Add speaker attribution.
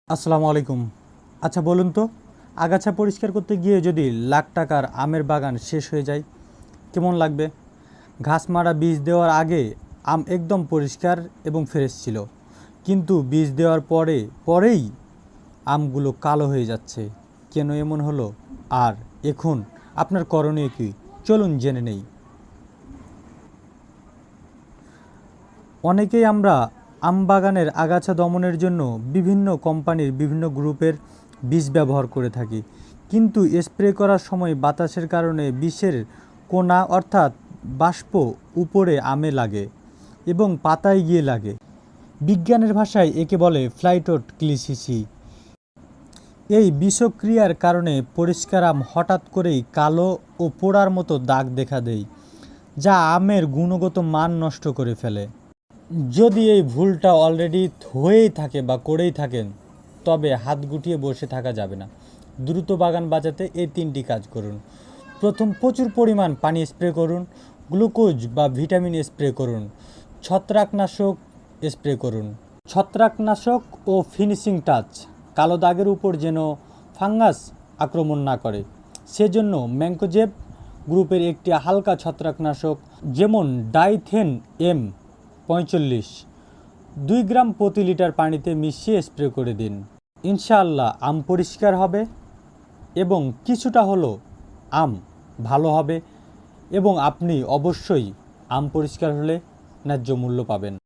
Speaker 1: আসসালামু আলাইকুম। আচ্ছা বলুন তো, আগাছা পরিষ্কার করতে গিয়ে যদি লাখ টাকার আমের বাগান শেষ হয়ে যায়, কেমন লাগবে? ঘাস মারা বীজ দেওয়ার আগে আম একদম পরিষ্কার এবং ফ্রেশ ছিল, কিন্তু বীজ দেওয়ার পরেই আমগুলো কালো হয়ে যাচ্ছে। কেন এমন হলো? আর এখন আপনার করণীয় কী, চলুন জেনে নেই। অনেকেই আমরা আম বাগানের আগাছা দমনের জন্য বিভিন্ন কোম্পানির বিভিন্ন গ্রুপের বিষ ব্যবহার করে থাকি, কিন্তু স্প্রে করার সময় বাতাসের কারণে বিষের কণা অর্থাৎ বাষ্প উপরে আমে লাগে এবং পাতায় গিয়ে লাগে। বিজ্ঞানের ভাষায় একে বলে ফ্লাইটোক্লিসিসি। এই বিষক্রিয়ার কারণে পরিষ্কার আম হঠাৎ করেই কালো ও পোড়ার মতো দাগ দেখা দেয়, যা আমের গুণগত মান নষ্ট করে ফেলে। যদি এই ভুলটা অলরেডি হয়েই থাকে বা করেই থাকেন, তবে হাত গুটিয়ে বসে থাকা যাবে না। দ্রুত বাগান বাঁচাতে এই 3টি কাজ করুন। প্রথম, প্রচুর পরিমাণ পানি স্প্রে করুন। গ্লুকোজ বা ভিটামিন স্প্রে করুন। ছত্রাকনাশক স্প্রে করুন। ছত্রাকনাশক ও ফিনিশিং টাচ, কালো দাগের উপর যেন ফাঙ্গাস আক্রমণ না করে, সেজন্য ম্যাঙ্কোজেব গ্রুপের একটি হালকা ছত্রাকনাশক যেমন ডাইথেন M45 2 গ্রাম প্রতি লিটার পানিতে মিশিয়ে স্প্রে করে দিন। ইনশাআল্লাহ আম পরিষ্কার হবে এবং কিছুটা হলো আম ভালো হবে, এবং আপনি অবশ্যই আম পরিষ্কার হলে ন্যায্য মূল্য পাবেন।